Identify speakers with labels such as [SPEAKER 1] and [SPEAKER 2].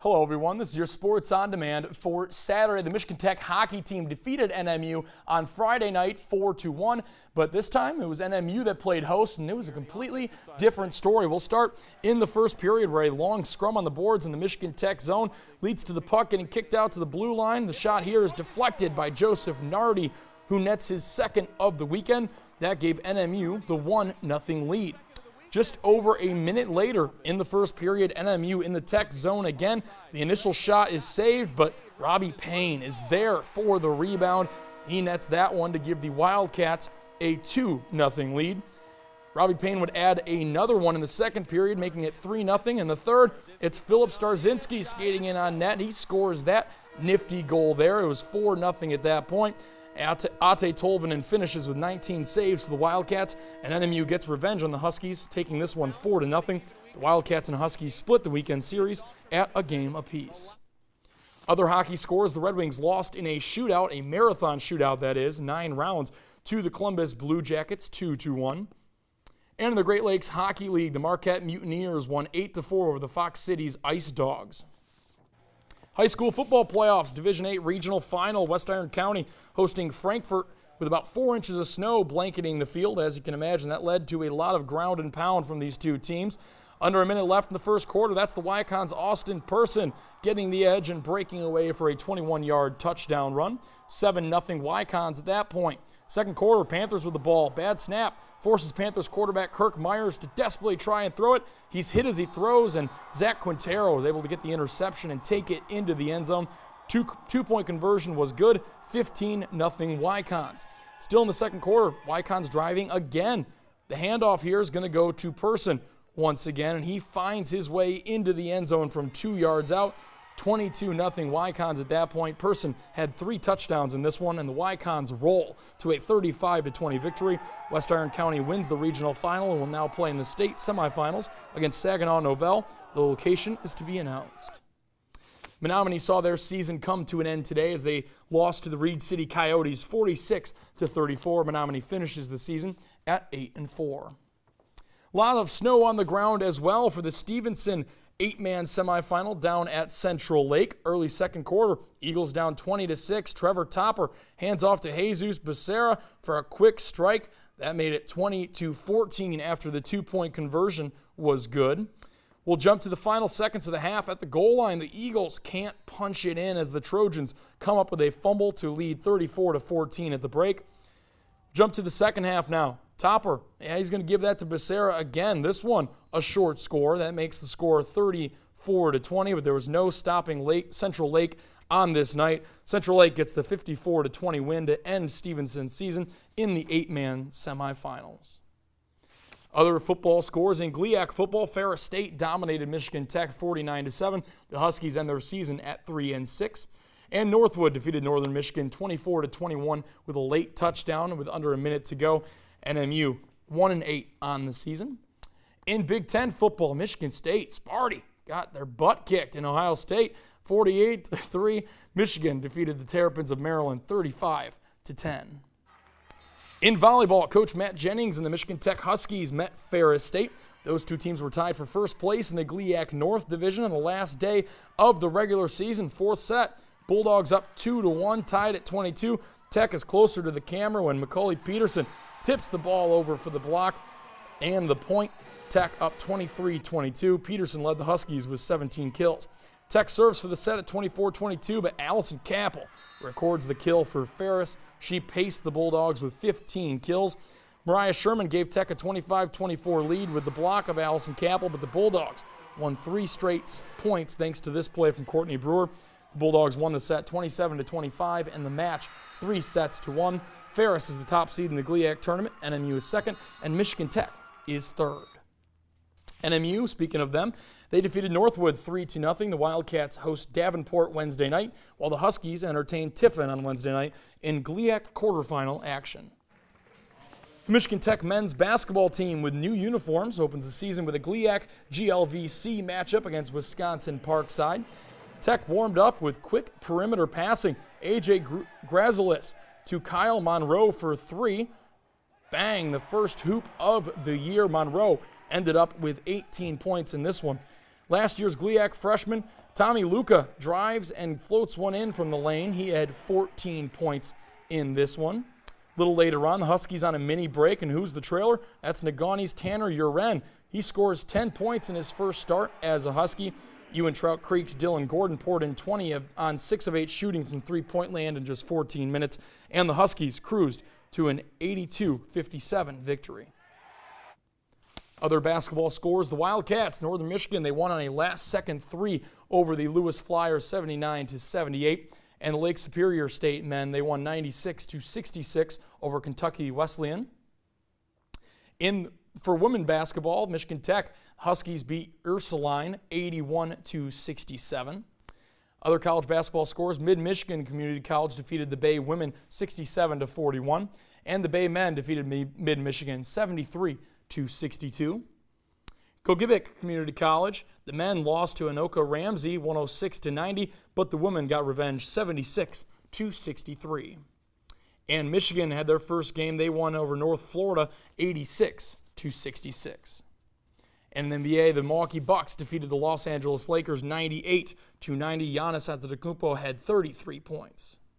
[SPEAKER 1] Hello everyone, this is your Sports on Demand for Saturday. The Michigan Tech hockey team defeated NMU on Friday night 4-1, but this time it was NMU that played host and it was a completely different story. We'll start in the first period where a long scrum on the boards in the Michigan Tech zone leads to the puck getting kicked out to the blue line. The shot here is deflected by Joseph Nardi, who nets his second of the weekend. That gave NMU the 1-0 lead. Just over a minute later in the first period, NMU in the Tech zone again. The initial shot is saved, but Robbie Payne is there for the rebound. He nets that one to give the Wildcats a 2-0 lead. Robbie Payne would add another one in the second period, making it 3-0. In the third, it's Philip Starzinski skating in on net. He scores that nifty goal there. It was 4-0 at that point. Ate Tolvanen finishes with 19 saves for the Wildcats, and NMU gets revenge on the Huskies, taking this one 4-0. The Wildcats and Huskies split the weekend series at a game apiece. Other hockey scores: the Red Wings lost in a shootout, a marathon shootout that is, 9 rounds, to the Columbus Blue Jackets 2-1. And in the Great Lakes Hockey League, the Marquette Mutineers won 8-4 over the Fox Cities Ice Dogs. High school football playoffs, Division 8 regional final, West Iron County hosting Frankfort with about 4 inches of snow blanketing the field. As you can imagine, that led to a lot of ground and pound from these two teams. Under a minute left in the first quarter, that's the Wycon's Austin Person getting the edge and breaking away for a 21-yard touchdown run. 7-0 Wycons at that point. Second quarter, Panthers with the ball. Bad snap forces Panthers quarterback Kirk Myers to desperately try and throw it. He's hit as he throws, and Zach Quintero was able to get the interception and take it into the end zone. Two-point conversion was good. 15-0 Wycons. Still in the second quarter, Wycons driving again. The handoff here is going to go to Person once again, and he finds his way into the end zone from 2 yards out. 22-0 Wycons at that point. Person had 3 touchdowns in this one, and the Wycons roll to a 35-20 victory. West Iron County wins the regional final and will now play in the state semifinals against Saginaw Novell. The location is to be announced. Menominee saw their season come to an end today as they lost to the Reed City Coyotes 46-34. Menominee finishes the season at 8-4. A lot of snow on the ground as well for the Stevenson 8-man semifinal down at Central Lake. Early second quarter, Eagles down 20-6. Trevor Topper hands off to Jesus Becerra for a quick strike. That made it 20-14 after the 2-point conversion was good. We'll jump to the final seconds of the half. At the goal line, the Eagles can't punch it in as the Trojans come up with a fumble to lead 34-14 at the break. Jump to the second half now. Topper, he's going to give that to Becerra again. This one, a short score. That makes the score 34-20, but there was no stopping Central Lake on this night. Central Lake gets the 54-20 win to end Stevenson's season in the 8-man semifinals. Other football scores in GLIAC football, Ferris State dominated Michigan Tech 49-7. The Huskies end their season at 3-6. And Northwood defeated Northern Michigan 24-21 with a late touchdown with under a minute to go. NMU 1-8 on the season. In Big Ten football, Michigan State, Sparty got their butt kicked in Ohio State 48-3. Michigan defeated the Terrapins of Maryland 35-10. In volleyball, Coach Matt Jennings and the Michigan Tech Huskies met Ferris State. Those two teams were tied for first place in the GLIAC North Division on the last day of the regular season. Fourth set, Bulldogs up 2-1, tied at 22. Tech is closer to the camera when Macaulay Peterson tips the ball over for the block and the point. Tech up 23-22. Peterson led the Huskies with 17 kills. Tech serves for the set at 24-22, but Allison Capel records the kill for Ferris. She paced the Bulldogs with 15 kills. Mariah Sherman gave Tech a 25-24 lead with the block of Allison Capel, but the Bulldogs won 3 straight points thanks to this play from Courtney Brewer. The Bulldogs won the set 27-25 and the match 3-1. Ferris is the top seed in the GLIAC tournament. NMU is second, and Michigan Tech is third. NMU, speaking of them, they defeated Northwood 3-0. The Wildcats host Davenport Wednesday night, while the Huskies entertain Tiffin on Wednesday night in GLIAC quarterfinal action. The Michigan Tech men's basketball team with new uniforms opens the season with a GLIAC GLVC matchup against Wisconsin Parkside. Tech warmed up with quick perimeter passing. A.J. Grazulis to Kyle Monroe for 3. Bang, the first hoop of the year. Monroe ended up with 18 points in this one. Last year's GLIAC freshman Tommy Luca drives and floats one in from the lane. He had 14 points in this one. A little later on, the Huskies on a mini break, and who's the trailer? That's Negaunee's Tanner Uren. He scores 10 points in his first start as a Husky. Trout Creek's Dylan Gordon poured in 20 on 6 of 8 shooting from three-point land in just 14 minutes, and the Huskies cruised to an 82-57 victory. Other basketball scores, the Wildcats, Northern Michigan, they won on a last-second 3 over the Lewis Flyers 79-78. And the Lake Superior State men, they won 96-66 over Kentucky Wesleyan. For women basketball, Michigan Tech Huskies beat Ursuline 81-67. Other college basketball scores, Mid-Michigan Community College defeated the Bay women 67-41, and the Bay men defeated Mid-Michigan 73-62. Kogibic Community College, the men lost to Anoka Ramsey 106-90, but the women got revenge 76-63. And Michigan had their first game. They won over North Florida 86-66. And in the NBA, the Milwaukee Bucks defeated the Los Angeles Lakers 98-90. Giannis Antetokounmpo had 33 points.